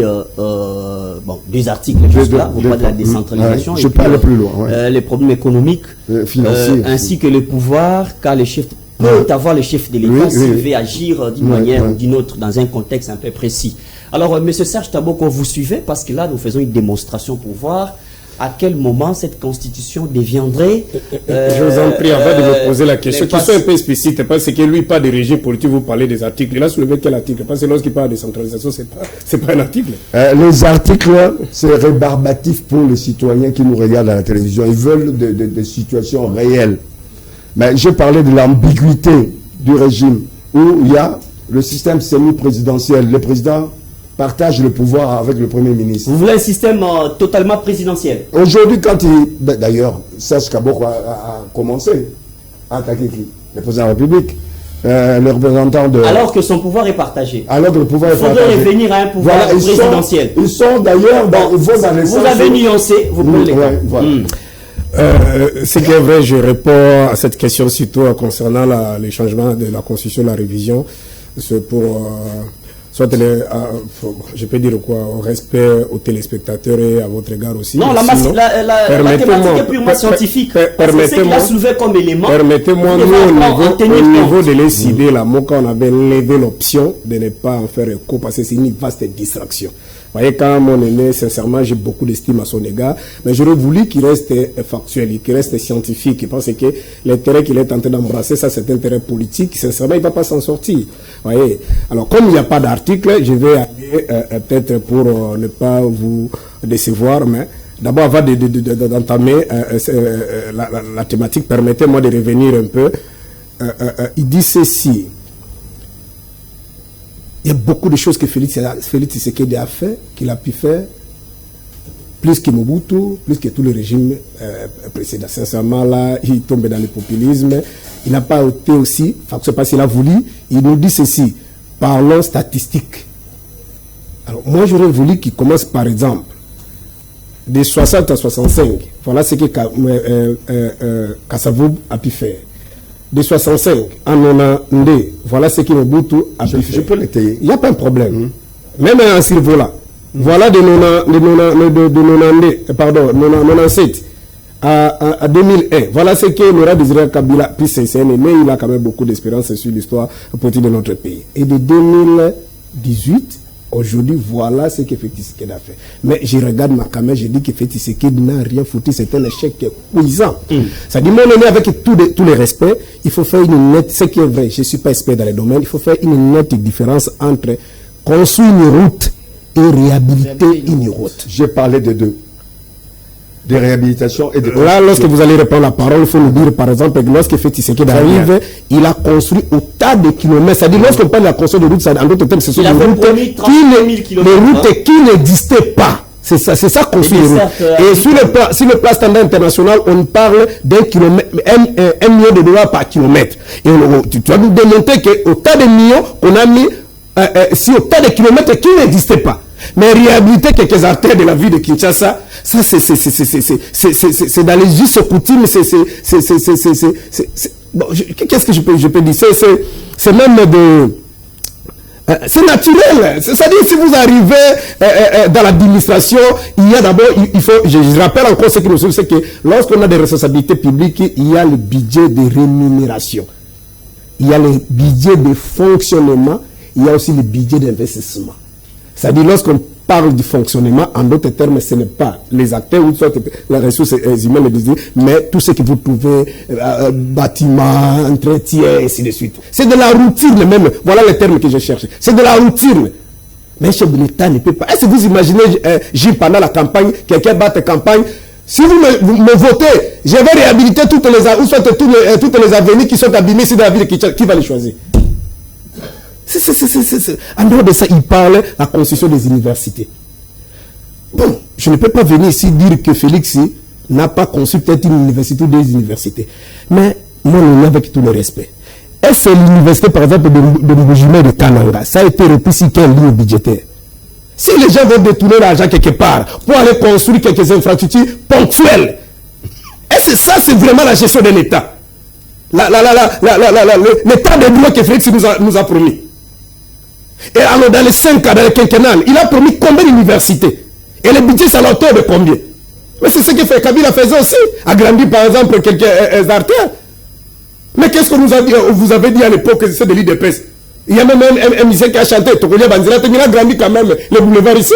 des articles juste là, vous parlez de la décentralisation, je parle plus loin. Les problèmes économiques, financiers, ainsi que le pouvoir qu'a le chef peut avoir le chef de l'État s'il veut agir d'une manière ou d'une autre dans un contexte un peu précis. Alors, M. Serge Taboko, vous suivez parce que là, nous faisons une démonstration pour voir à quel moment cette constitution deviendrait... je vous en prie, avant de me poser la question, qui soit un peu explicite, parce que lui, pas de régime politique, vous parlez des articles. Il a soulevé quel article? Parce que lorsqu'il parle de décentralisation, c'est pas un article. Les articles, c'est rébarbatif pour les citoyens qui nous regardent à la télévision. Ils veulent des situations réelles. Mais je parlais de l'ambiguïté du régime, où il y a le système semi-présidentiel. Le président partage le pouvoir avec le Premier ministre. Vous voulez un système totalement présidentiel? Aujourd'hui, quand d'ailleurs, Serge Kaboko a commencé à attaquer qui? Le président de la République, le représentant de... Alors que son pouvoir est partagé. Alors que le pouvoir est partagé. Il faudrait revenir à un pouvoir présidentiel. Ils sont d'ailleurs dans les vous avez nuancé, vous pouvez les voilà. Ce qui est vrai, je réponds à cette question surtout concernant les changements de la Constitution, la révision. C'est pour... je peux dire quoi, au respect aux téléspectateurs et à votre égard aussi. Non, la thématique est purement scientifique. Permettez-moi, soulevé comme élément. Permettez-moi, nous, au niveau de l'ECD, la MOCA, on avait levé l'option de ne pas en faire écho parce que c'est une vaste distraction. Vous voyez, quand mon aîné, sincèrement, j'ai beaucoup d'estime à son égard, mais j'aurais voulu qu'il reste factuel, qu'il reste scientifique, parce que l'intérêt qu'il est en train d'embrasser, ça c'est intérêt politique, sincèrement, il ne va pas s'en sortir. Vous voyez. Alors, comme il n'y a pas d'article, je vais aller, peut-être pour ne pas vous décevoir, mais d'abord, avant d'entamer la thématique, permettez-moi de revenir un peu. Il dit ceci. Il y a beaucoup de choses que Félix Tshisekedi a fait, qu'il a pu faire, plus que Mobutu, plus que tous les régimes précédents. Sincèrement, là, il tombe dans le populisme. Il n'a pas été aussi, enfin, je ne sais pas s'il a voulu, il nous dit ceci, parlons statistiques. Alors, moi, j'aurais voulu qu'il commence, par exemple, de 60 à 65. Voilà ce que Kassavoub a pu faire. De 65 à 92, voilà ce que Mobutu a pu faire. Je peux l'étayer. Il n'y a pas de problème. Même en ce niveau-là. Voilà de 97 à 2001. Voilà ce que Laurent Désiré Kabila, puis c'est un aimé, il a quand même beaucoup d'espérance sur l'histoire politique de notre pays. Et de 2018, aujourd'hui, voilà ce que Félix Tshisekedi a fait. Mais je regarde ma caméra, je dis que Félix Tshisekedi n'a rien foutu, c'est un échec cuisant. Ça dit, mon aîné, avec tous les respects, il faut faire une nette, ce qui est vrai, je ne suis pas expert dans les domaines, il faut faire une nette différence entre construire une route et réhabiliter une route. J'ai parlé de deux. De réhabilitation et de... Là, lorsque vous allez répondre la parole, il faut nous dire, par exemple, que lorsque Félix Tshisekedi arrive, il a construit autant de kilomètres. C'est-à-dire, lorsqu'on parle de la construction de routes, en d'autres termes, ce sont des routes qui n'existaient pas. C'est ça construire une route. Et sur le plan standard international, on parle d'un kilomètre, $1 million par kilomètre. Et tu vas nous démontrer qu'autant de millions qu'on a mis sur autant de kilomètres qui n'existaient pas. Mais réhabiliter quelques artères de la ville de Kinshasa, ça c'est dans les justes coutumes, bon, qu'est-ce que je peux dire? C'est même de... c'est naturel. C'est-à-dire, si vous arrivez dans l'administration, il y a d'abord, il faut, je rappelle encore ce que nous savons, c'est que lorsqu'on a des responsabilités publiques, il y a le budget de rémunération. il y a le budget de fonctionnement, il y a aussi le budget d'investissement. C'est-à-dire, lorsqu'on parle du fonctionnement, en d'autres termes, ce n'est pas les acteurs ou soit les ressources humaines, mais tout ce que vous trouvez, bâtiments, entretien, et ainsi de suite. C'est de la routine même. Voilà le terme que je cherche. C'est de la routine. Mais un chef de l'État ne peut pas. Est-ce que vous imaginez, Gilles, pendant la campagne, quelqu'un bat campagne, si vous me votez, je vais réhabiliter toutes les avenues qui sont abîmées ici dans la ville, qui va les choisir? En dehors de ça, il parle de la construction des universités. Bon, je ne peux pas venir ici dire que Félix n'a pas conçu peut-être une université ou des universités. Mais moi, on est avec tout le respect. Est-ce que l'université, par exemple, de Mbujime et de Kananga, ça a été repris sur quelle ligne budgétaire? Si les gens veulent détourner l'argent quelque part pour aller construire quelques infrastructures ponctuelles, est-ce que ça, c'est vraiment la gestion de l'État? L'État de droit que Félix nous a promis. Et alors, dans les 5 ans, dans le quinquennal, il a promis combien d'universités? Et le budget, c'est à l'auteur de combien? Mais c'est ce que fait Kabila faisait aussi. Agrandir, par exemple, quelques artères. Mais qu'est-ce que vous avez dit à l'époque que c'est de l'IDPS? Il y a même un musicien qui a chanté, Tokolia Banzila, il a grandi quand même le boulevard ici.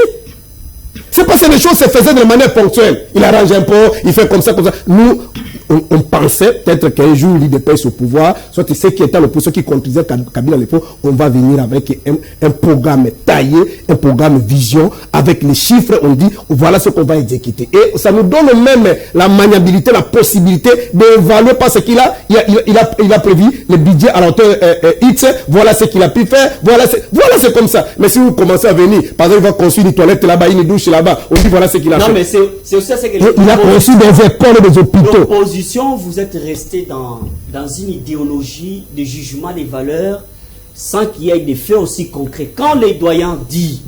C'est parce que les choses se faisaient de manière ponctuelle. Il arrange un peu, il fait comme ça, comme ça. Nous, on pensait peut-être qu'un jour l'IDPS au pouvoir, soit ceux qui étaient à l'opposition, qui conduisaient Kabila à l'époque, on va venir avec un programme taillé, un programme vision, avec les chiffres, on dit, voilà ce qu'on va exécuter. Et ça nous donne même la maniabilité, la possibilité d'évaluer parce qu'il a prévu le budget à l'auteur X, voilà ce qu'il a pu faire, voilà c'est comme ça. Mais si vous commencez à venir, par exemple, il va construire une toilette là-bas, une douche là-bas, on dit voilà ce qu'il a fait. Non, mais c'est aussi ça que il a construit des écoles et des hôpitaux. Vous êtes resté dans une idéologie de jugement des valeurs sans qu'il y ait des faits aussi concrets. Quand les doyens disent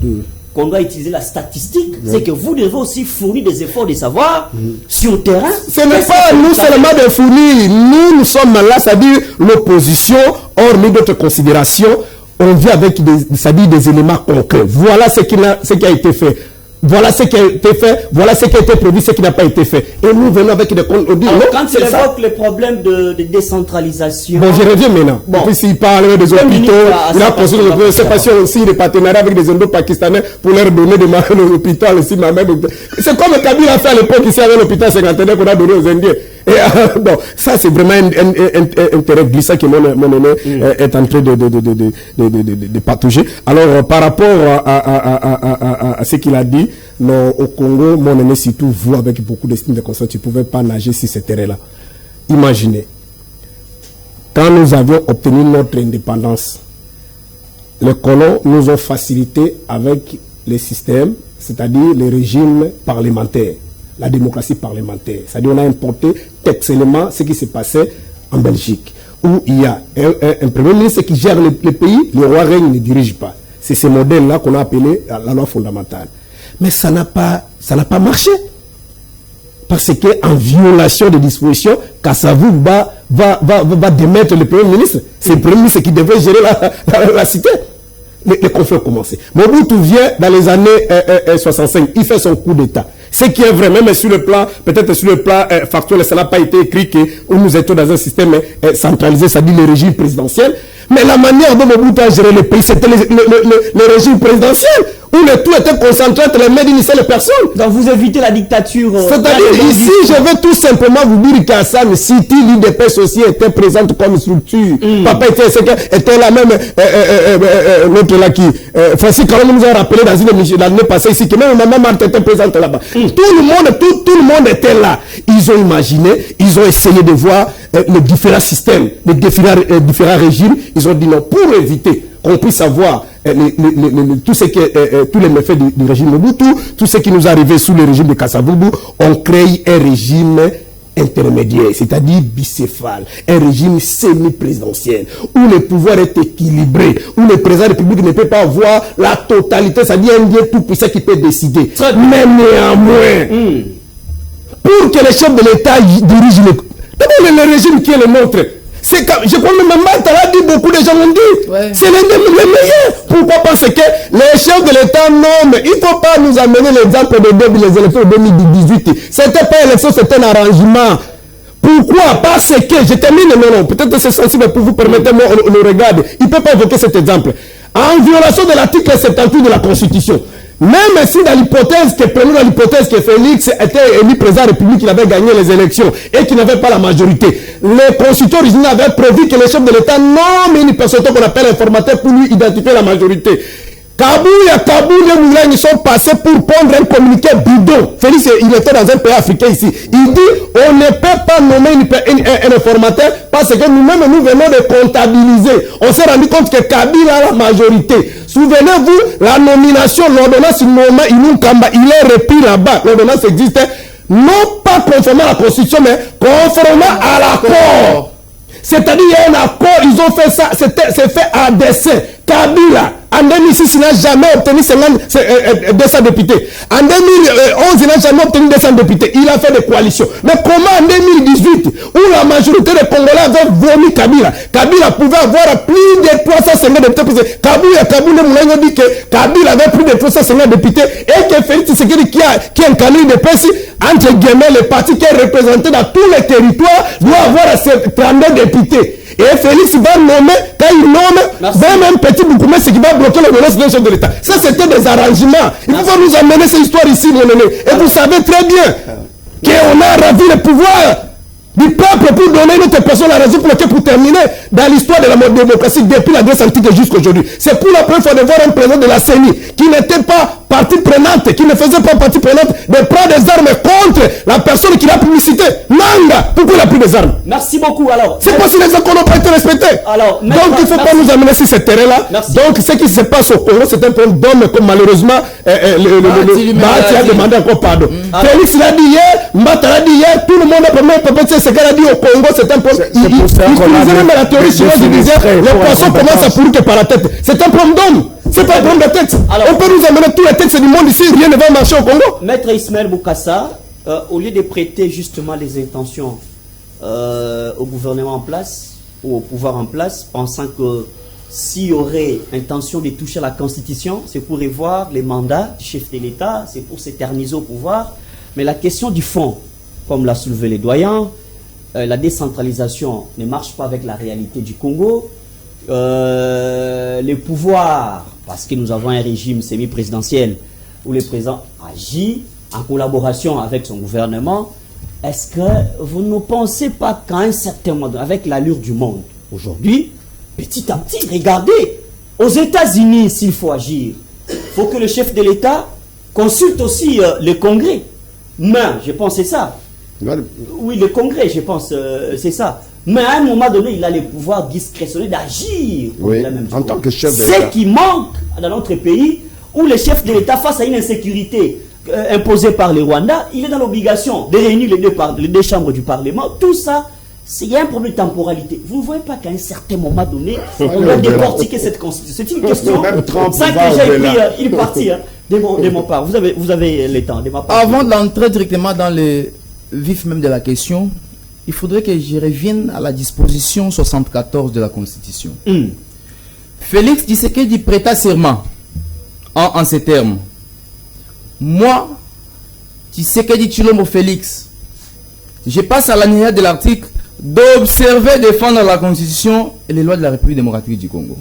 qu'on doit utiliser la statistique, c'est que vous devez aussi fournir des efforts de savoir sur le terrain. Ce n'est pas nous seulement de fournir. Nous sommes là, c'est-à-dire l'opposition, hormis d'autres considérations, on vit avec des éléments concrets. Voilà ce qui a été fait. Voilà ce qui a été fait, voilà ce qui a été prévu, ce qui n'a pas été fait. Et nous venons avec des comptes. Quand il évoque les problèmes de décentralisation. Bon, je reviens maintenant. Bon. Puis s'il parle des hôpitaux, il a construit des séparation aussi des partenariats avec des Indo-Pakistanais pour leur donner des hôpitaux ici, c'est comme Kabila a fait à l'époque ici avec l'hôpital cinquantenaire qu'on a donné aux Indiens. Et bon, ça c'est vraiment un terrain glissant que mon aîné est en train de patauger. Alors, par rapport à ce qu'il a dit, non, au Congo, mon aîné, surtout vous, avec beaucoup d'estime de conscience, tu ne pouvais pas nager sur ce terrain-là. Imaginez, quand nous avions obtenu notre indépendance, les colons nous ont facilité avec les systèmes, c'est-à-dire les régimes parlementaires, la démocratie parlementaire. C'est-à-dire on a importé textuellement ce qui se passait en Belgique, où il y a un premier ministre qui gère le pays, le roi règne ne dirige pas. C'est ce modèle-là qu'on a appelé la loi fondamentale. Mais ça n'a pas marché. Parce qu'en violation des dispositions, Kassavou va démettre le Premier ministre. C'est le Premier ministre qui devait gérer la cité. Les conflits ont commencé. Mobutu vient dans les années 65. Il fait son coup d'État. Ce qui est vrai, même sur le plan, peut-être sur le plan factuel, ça n'a pas été écrit que nous étions dans un système centralisé, c'est-à-dire le régime présidentiel. Mais la manière dont Mobutu a géré le pays, c'était le régime présidentiel, où le tout était concentré entre les mains d'une seule personne. Donc vous évitez la dictature. C'est-à-dire ici, je vais tout simplement vous dire qu'Assane City, l'IDPS aussi était présente comme structure. Papa était là même, l'autre là qui, Francis Kalom nous a rappelé dans une émission l'année passée ici, que même maman Marthe était présente là-bas. Tout le monde était là. Ils ont imaginé, ils ont essayé de voir les différents systèmes, les différents régimes. Ils ont dit non, pour éviter qu'on puisse avoir tous les méfaits du régime Mobutu, tout ce qui nous est arrivé sous le régime de Kasavubu, on crée un régime intermédiaire, c'est-à-dire bicéphale, un régime semi-présidentiel, où le pouvoir est équilibré, où le président de la République ne peut pas avoir la totalité, c'est-à-dire un Dieu tout-puissant qui peut décider. Mais néanmoins, pour que le chef de l'État dirige le régime qui est le nôtre, je crois que même Matala dit, beaucoup de gens ont dit, c'est le meilleur. Pourquoi? Parce que les chefs de l'État nomment. Il ne faut pas nous amener l'exemple de les élections de 2018. C'était pas élection, c'était un arrangement. Pourquoi? Parce que, je termine, non, peut-être que c'est sensible pour vous, permettez-moi, on le regarde. Il ne peut pas évoquer cet exemple. En violation de l'article 78 de la Constitution, même si dans l'hypothèse que Félix était élu président de la République, il avait gagné les élections et qu'il n'avait pas la majorité, les constitutions originales avaient prévu que le chef de l'État nomme une personne qu'on appelle informateur pour lui identifier la majorité. Kaboul et Moulin, ils sont passés pour prendre un communiqué bidon. Félix, il était dans un pays africain ici. Il dit, on ne peut pas nommer un informateur parce que nous-mêmes, nous venons de comptabiliser. On s'est rendu compte que Kabila a la majorité. Souvenez-vous, la nomination, l'ordonnance Inou Kamba, il est repris là-bas. L'ordonnance existait, non pas conformément à la Constitution, mais conformément à l'accord. C'est-à-dire, il y a un accord, ils ont fait ça, c'est fait à dessein. Kabila, en 2006, il n'a jamais obtenu 200 députés. En 2011, il n'a jamais obtenu 200 députés. Il a fait des coalitions. Mais comment en 2018, où la majorité des Congolais avaient vomi Kabila, Kabila pouvait avoir plus de 350 députés, parce que Kaboul dit que Kabila avait plus de 350 députés, et que Félix Tshisekedi, qui est un candidat de PES, entre guillemets, le parti qui est représenté dans tous les territoires, doit avoir 32 députés. Et Félix va nommer, quand il nomme, même un petit Boukoumé, c'est qui va bloquer l'ordonnance d'un chef de l'État. Ça, c'était des arrangements. Il faut nous amener cette histoire ici, mon aîné. Et vous savez très bien qu'on a ravi le pouvoir du peuple pour donner une autre personne la raison pour laquelle, pour terminer, dans l'histoire de la démocratie, depuis la Grèce antique jusqu'à aujourd'hui. C'est pour la première fois de voir un président de la CENI qui n'était pas partie prenante, qui ne faisait pas partie prenante, de prendre des armes contre la personne qui l'a publicité. Nanga, pourquoi il a pris des armes? Merci beaucoup. Alors, c'est pas si les accords n'ont pas été respectés. Alors, donc il ne faut pas nous amener sur ce terrain-là. Donc ce qui se passe au Congo, c'est un problème d'homme, comme malheureusement Bahati a demandé encore pardon. Félix l'a dit hier, Mbata l'a dit hier, tout le monde a permis ce qu'elle a dit au Congo, c'est un problème. Il utilisait même la théorie chinoise, il disait les poissons commencent à pourrir que par la tête. C'est un problème d'homme. C'est pas un problème de tête. Alors, on peut nous amener tous les textes du monde ici, rien ne va marcher au Congo. Maître Ismaël Boukassa, au lieu de prêter justement les intentions au gouvernement en place, ou au pouvoir en place, pensant que s'il y aurait intention de toucher la Constitution, c'est pour revoir les mandats du chef de l'État, c'est pour s'éterniser au pouvoir. Mais la question du fond, comme l'a soulevé les doyens, la décentralisation ne marche pas avec la réalité du Congo. Les pouvoirs, parce que nous avons un régime semi-présidentiel où le président agit en collaboration avec son gouvernement, est-ce que vous ne pensez pas qu'à un certain moment, avec l'allure du monde aujourd'hui, petit à petit, regardez, aux États-Unis, s'il faut agir, il faut que le chef de l'État consulte aussi le Congrès. Mais je pense que c'est ça. Oui, le Congrès, je pense, c'est ça. Mais à un moment donné, il a le pouvoir discrétionnaire d'agir. Oui, en tant que chef de l'État. Ce qui manque dans notre pays, où le chef de l'État, face à une insécurité imposée par le Rwanda, il est dans l'obligation de réunir les deux chambres du Parlement. Tout ça, il y a un problème de temporalité. Vous ne voyez pas qu'à un certain moment donné, on doit décortiquer cette constitution. C'est une question. Ça que j'ai pris, il est parti de mon part. Vous avez le temps. De ma part. Avant d'entrer directement dans le vif même de la question, il faudrait que je revienne à la disposition 74 de la Constitution. Félix Tshisekedi prêta serment en ces termes. Moi, Tshisekedi Tshilombo Félix, je passe à l'alinéa de l'article d'observer, défendre la Constitution et les lois de la République démocratique du Congo.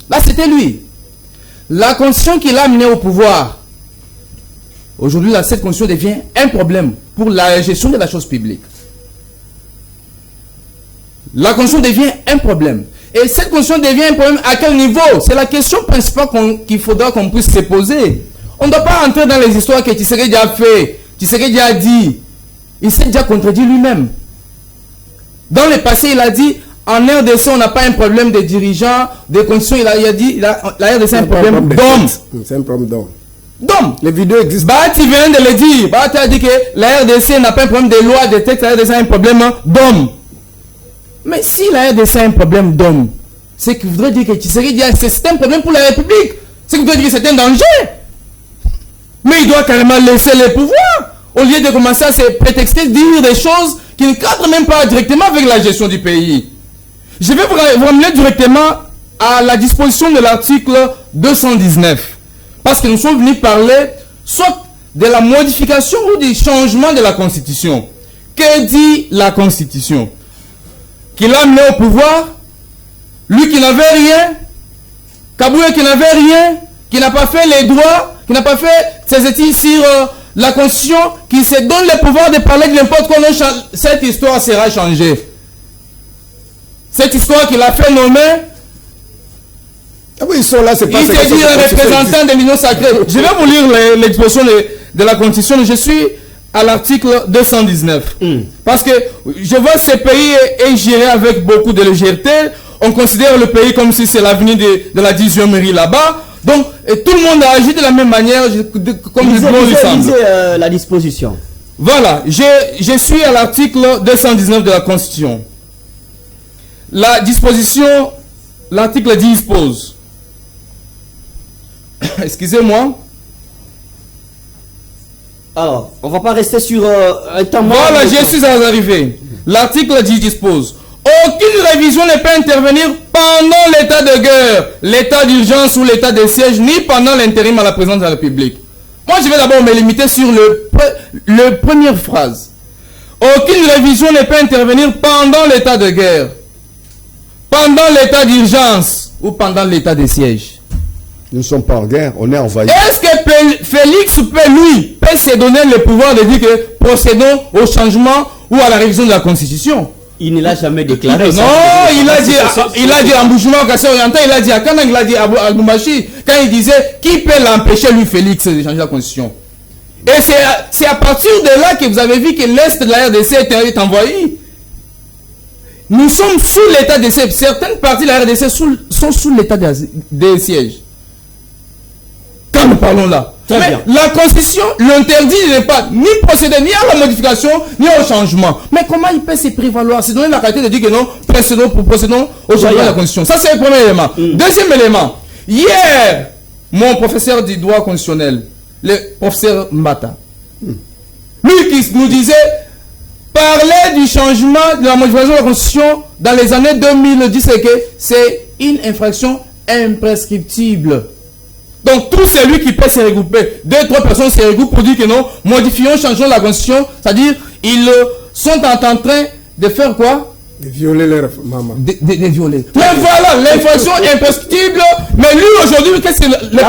Là, c'était lui. La Constitution qui l'a amené au pouvoir. Aujourd'hui, cette Constitution devient un problème pour la gestion de la chose publique. La Constitution devient un problème. Et cette Constitution devient un problème à quel niveau? C'est la question principale qu'il faudra qu'on puisse se poser. On ne doit pas entrer dans les histoires que Tshisekedi a fait, Tshisekedi a dit. Il s'est déjà contredit lui-même. Dans le passé, il a dit, en RDC, on n'a pas un problème de dirigeants, de conditions. Il a dit, la RDC, c'est un problème d'hommes. C'est un problème d'hommes. Donc, les vidéos existent. Bahati vient de le dire. Bahati a dit que la RDC n'a pas un problème de loi, de texte, la RDC a un problème d'hommes. Mais si la RDC a un problème d'hommes, c'est qu'il voudrait dire que Tshisekedi c'est un problème pour la République. C'est qu'il voudrait dire que c'est un danger. Mais il doit carrément laisser les pouvoirs. Au lieu de commencer à se prétexter, dire des choses qui ne cadrent même pas directement avec la gestion du pays. Je vais vous ramener directement à la disposition de l'article 219. Parce que nous sommes venus parler soit de la modification ou du changement de la Constitution. que dit la Constitution? Qu'il a amené au pouvoir, lui qui n'avait rien, Kaboué qui n'avait rien, qui n'a pas fait les droits, qui n'a pas fait ses études sur la Constitution, qui se donne le pouvoir de parler de n'importe quoi, cette histoire sera changée. Cette histoire qu'il a fait nommer, ah oui, ils sont là, c'est pas... il s'est dit un représentant de l'Union sacrée. Je vais vous lire l'exposition de la Constitution. Je suis à l'article 219. Parce que je vois ce pays est géré avec beaucoup de légèreté. On considère le pays comme si c'est l'avenir de la 10e mairie là-bas. Donc, tout le monde a agi de la même manière, comme du bon ensemble. La disposition. Voilà, je suis à l'article 219 de la Constitution. La disposition, l'article 10 dispose. Excusez-moi. Alors, on va pas rester sur un temps. Voilà, je suis arrivé. L'article 10 dispose. Aucune révision ne peut intervenir pendant l'état de guerre, l'état d'urgence ou l'état de siège, ni pendant l'intérim à la présidence de la République. Moi, je vais d'abord me limiter sur le première phrase. Aucune révision ne peut intervenir pendant l'état de guerre, pendant l'état d'urgence ou pendant l'état de siège. Nous ne sommes pas en guerre, on est envahi. Est-ce que Félix peut se donner le pouvoir de dire que procédons au changement ou à la révision de la Constitution? Il ne l'a jamais déclaré. Non, il a dit à Mboujouma, Kassé Oriental, il a dit à Kanang, il a dit à Lumbashi, quand il disait qui peut l'empêcher, lui, Félix, de changer la Constitution. Et c'est à partir de là que vous avez vu que l'Est de la RDC est envahi. Nous sommes sous l'état de siège. Certaines parties de la RDC sont sous l'état des sièges. Quand nous parlons là. Mais la Constitution l'interdit de pas ni procéder ni à la modification ni au changement. Mais comment il peut se prévaloir? C'est donner la qualité de dire que non, procédons au changement de la Constitution. Ça, c'est le premier élément. Deuxième élément. Hier, mon professeur du droit constitutionnel, le professeur Mbata, lui qui nous disait parler du changement de la modification de la Constitution dans les années 2010, c'est que c'est une infraction imprescriptible. Donc tout celui qui peut se regrouper, 2-3 personnes se regroupent pour dire que non, modifions, changeons la Constitution, c'est-à-dire ils sont en train de faire quoi? De violer leur maman. De violer. Mais voilà, l'infraction imprescriptible. Mais lui aujourd'hui, qu'est-ce que les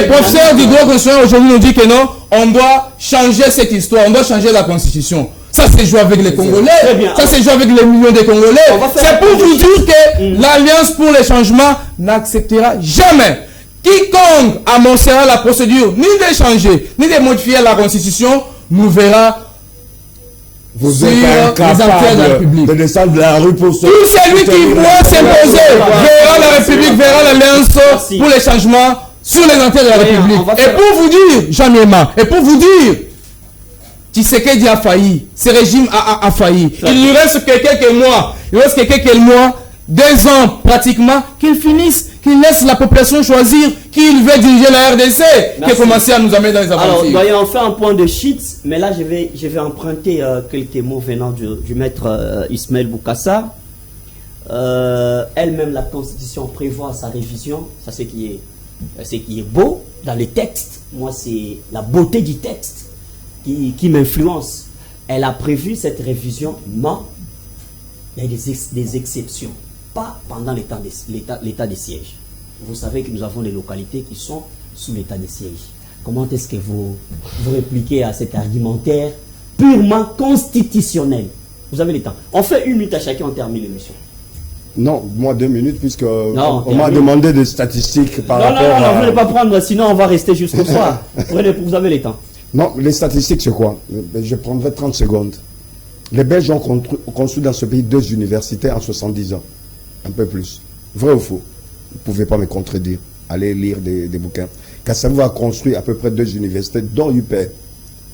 professeurs du droit constitutionnel aujourd'hui nous disent que non, on doit changer cette histoire, on doit changer la Constitution. Ça, c'est jouer avec les Congolais. Ça, c'est jouer avec les millions de Congolais. C'est pour vous dire que l'Alliance pour les changements n'acceptera jamais quiconque amorcera la procédure, ni de changer, ni de modifier la Constitution, nous verra. Vous êtes incapable de descendre de la rue pour se... Tout celui qui voit s'imposer verra la République, verra l'Alliance pour les changements sur les entrées de la République. Et pour vous dire, Jean-Miema, et pour vous dire, Tshisekedi a failli, ce régime a failli. Il lui reste que quelques mois, 2 ans pratiquement, qu'il finisse, qu'il laisse la population choisir qui il veut diriger la RDC, qui a commencé à nous amener dans les aventures. Alors, doyen, on fait un point de shit, mais là, je vais emprunter quelques mots venant du maître Ismaël Boukassa. Elle-même, la Constitution prévoit sa révision. Ça, c'est ce qui est beau dans les textes. Moi, c'est la beauté du texte qui m'influence. Elle a prévu cette révision, mais il y a des exceptions. Pas pendant l'état de siège. Vous savez que nous avons des localités qui sont sous l'état de siège. Comment est-ce que vous répliquez à cet argumentaire purement constitutionnel? Vous avez le temps. On fait 1 minute à chacun, on termine l'émission. Non, moi 2 minutes, puisque on m'a demandé des statistiques par rapport à... Non, vous ne voulez pas prendre, sinon on va rester jusqu'au soir. Vous avez le temps. Non, les statistiques, c'est quoi? Je prendrai 30 secondes. Les Belges ont construit dans ce pays 2 universités en 70 ans. Un peu plus. Vrai ou faux? Vous ne pouvez pas me contredire. Allez lire des bouquins. Kassavou a construit à peu près 2 universités, dont UPR.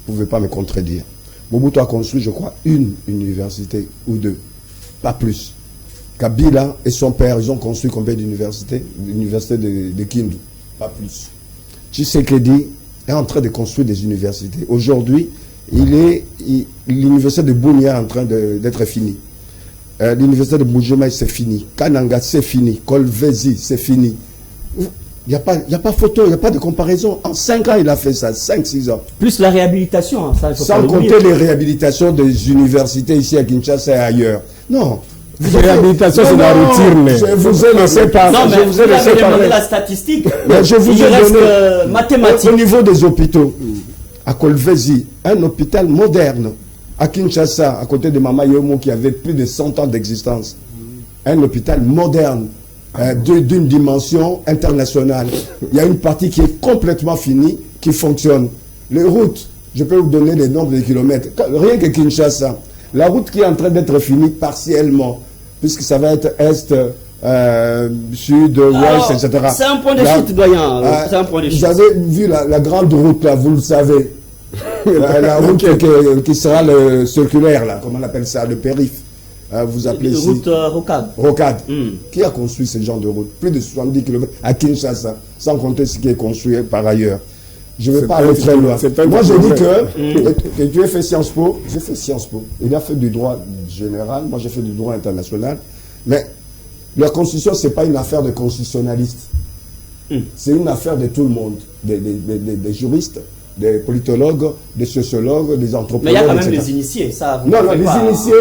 Vous ne pouvez pas me contredire. Mobutu a construit, je crois, 1 université ou 2. Pas plus. Kabila et son père, ils ont construit combien d'universités? L'université de Kindu. Pas plus. Tshisekedi est en train de construire des universités. Aujourd'hui, l'université de Bunia est en train d'être finie. L'université de Bujumaï, c'est fini. Kananga, c'est fini. Kolvezi, c'est fini. Il n'y a pas photo, il n'y a pas de comparaison. En 5 ans, il a fait ça, 5-6 ans. Plus la réhabilitation, hein, ça, il faut Sans compter les réhabilitations des universités ici à Kinshasa et ailleurs. Non. La réhabilitation, c'est la routine. Je vous ai laissé parler. Non, mais je vous ai laissé parler. la statistique. Mais je vous il ai reste donné mathématique. Au niveau des hôpitaux, à Kolwezi, un hôpital moderne. À Kinshasa, à côté de Mama Yomo, qui avait plus de 100 ans d'existence. Un hôpital moderne. D'une dimension internationale. Il y a une partie qui est complètement finie, qui fonctionne. Les routes, je peux vous donner les nombres de kilomètres. Rien que Kinshasa, la route qui est en train d'être finie partiellement, puisque ça va être est, sud, ouest, etc. C'est un point de chute, doyen. C'est un point de chute. Vous avez vu la grande route, là, vous le savez. la route qui sera le circulaire, là, comment on appelle ça, le périph'. Vous appelez ici. Route Rocade. Rocade. Qui a construit ce genre de route? Plus de 70 km à Kinshasa, sans compter ce qui est construit par ailleurs. Je ne vais pas aller très loin. Moi, je dis que tu as fait Sciences Po. J'ai fait Sciences Po. Il a fait du droit général. Moi, j'ai fait du droit international. Mais la Constitution, ce n'est pas une affaire de constitutionnalistes. C'est une affaire de tout le monde. Des juristes, des politologues, des sociologues, des anthropologues. Mais il y a quand même etc. les initiés, ça. Non, les initiés,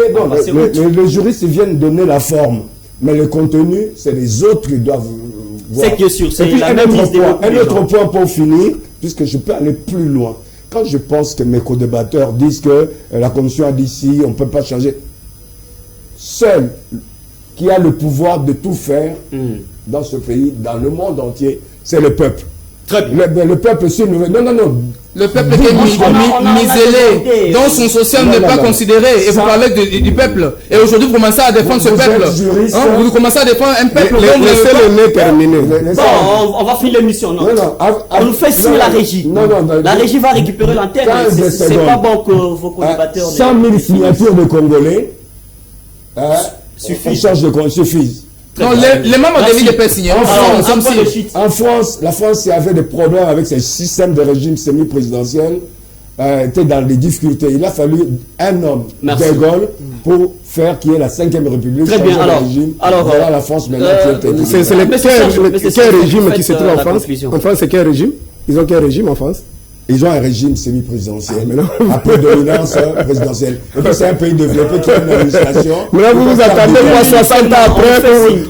les juristes viennent donner la forme. Mais le contenu, c'est les autres qui doivent voir. C'est que sûr, c'est la même un autre point pour finir, puisque je peux aller plus loin. Quand je pense que mes co-débatteurs disent que la Commission a dit si, on ne peut pas changer. Seul qui a le pouvoir de tout faire dans ce pays, dans le monde entier, c'est le peuple. Le peuple, non. Le peuple qui est misélé, dont son social n'est pas considéré. Et vous parlez du peuple. Et aujourd'hui, vous commencez à défendre ce peuple. Vous commencez à défendre un peuple. Laissez-le nez terminer. Bon, on va finir l'émission. On nous fait signe la régie. La régie va récupérer l'antenne. C'est pas bon que vos co-débatteurs... 100 000 signatures de Congolais suffisent. Non, les membres de l'IDP signent. En France, la France avait des problèmes avec ses systèmes de régime semi-présidentiel, était dans des difficultés. Il a fallu un homme, De Gaulle, pour faire qu'il y ait la 5e République. Très bien, alors voilà la France maintenant qui est... C'est quel régime qui se trouve en France? En France, c'est quel régime? Ils ont quel régime en France? Ils ont un régime semi-présidentiel, après dominance présidentielle. Et puis c'est un pays développé qui a une administration. Mais là, vous attendez quoi 60 ans après,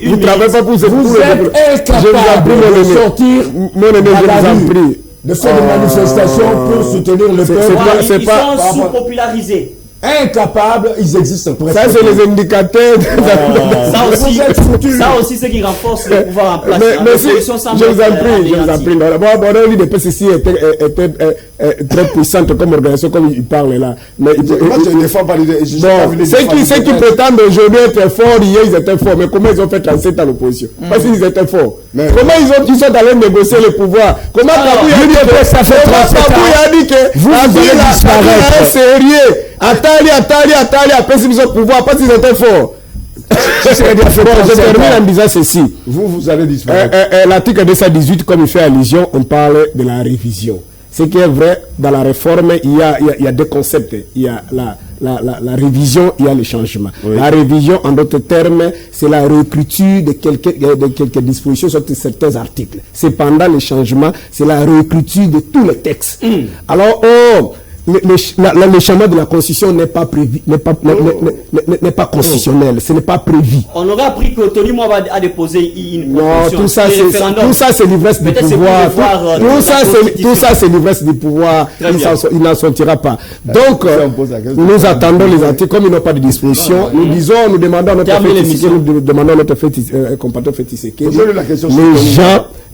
vous ne travaillez pas pour ce vous êtes incapable de sortir à la rue, de faire des manifestations pour soutenir le peuple. Ils sont sous-popularisés. Incapables, ils existent. Ça, c'est les indicateurs. Ça aussi, c'est qui renforce le pouvoir en place. Mais si, je vous en prie. Bon, l'IDP ici était très puissante comme organisation, comme il parle là. Mais moi, je ne défends pas l'idée. Ceux qui prétendent aujourd'hui être forts, hier, ils étaient forts. Mais comment ils ont fait 37 à l'opposition? Parce qu'ils étaient forts. Comment ils sont allés négocier le pouvoir? Comment Kabouya a dit que vous allez disparaître? Sérieux. Attali, après s'ils ont pouvoir, parce qu'ils étaient forts. Je termine en disant ceci. Vous allez disparaître. L'article 218, comme il fait allusion, on parle de la révision. Ce qui est vrai, dans la réforme, il y a deux concepts. Il y a la révision, il y a le changement. Oui. La révision, en d'autres termes, c'est la réécriture de quelques dispositions sur certains articles. Cependant, le changement, c'est la réécriture de tous les textes. Alors, le changement de la Constitution n'est pas prévu, n'est pas constitutionnel, ce n'est pas prévu. On aurait appris que Tony Mwaba a déposé une proposition. Non, tout ça c'est l'ivresse du pouvoir. Tout ça c'est l'ivresse du pouvoir. Il n'en sortira pas. Donc, nous attendons les articles, comme ils n'ont pas de disposition, nous demandons à notre compatriote Fétisséké.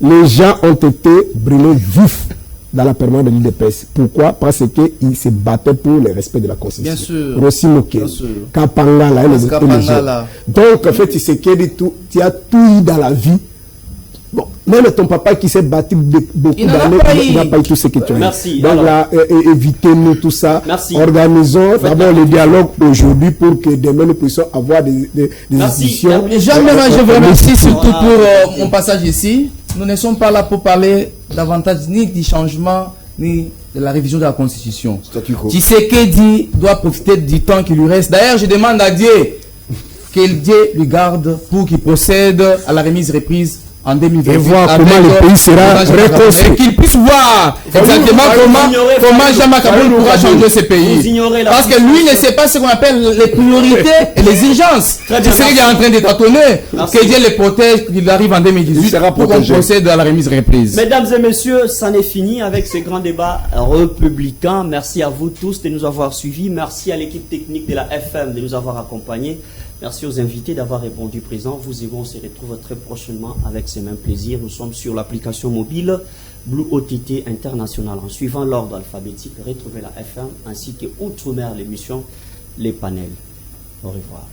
Les gens ont été brûlés vifs dans la permanence de l'IDPS. Pourquoi? Parce qu'ils se battaient pour le respect de la Constitution. Bien sûr. Rossi Mouké, Kapangala, donc, en fait, tu as tout eu dans la vie. Bon, même ton papa qui s'est battu beaucoup d'années, il n'a pas eu tout ce que tu as eu. Merci. Donc là, évitez-nous tout ça. Merci. Organisons d'abord le dialogue aujourd'hui pour que demain nous puissions avoir des discussions. Je vous remercie surtout pour mon passage ici. Nous ne sommes pas là pour parler davantage ni du changement, ni de la révision de la Constitution. Tshisekedi doit profiter du temps qui lui reste. D'ailleurs, je demande à Dieu que Dieu lui garde pour qu'il procède à la remise reprise en 2028 et voir comment le pays sera reconstruit. Et qu'ils puissent voir exactement comment Jean-Marc Aboul pourra changer ce pays. Parce que lui ne sait pas ce qu'on appelle les priorités et les urgences. C'est ce qu'il est en train de tâtonner. Que Dieu les protège, qu'il arrive en 2018 pour qu'on procède à la remise reprise. Mesdames et messieurs, ça n'est fini avec ce grand débat républicain. Merci à vous tous de nous avoir suivis. Merci à l'équipe technique de la FM de nous avoir accompagnés. Merci aux invités d'avoir répondu présent. Vous et moi, on se retrouve très prochainement avec ce même plaisir. Nous sommes sur l'application mobile Blue OTT International. En suivant l'ordre alphabétique, retrouvez la FM ainsi que Outre-mer l'émission Les Panels. Au revoir.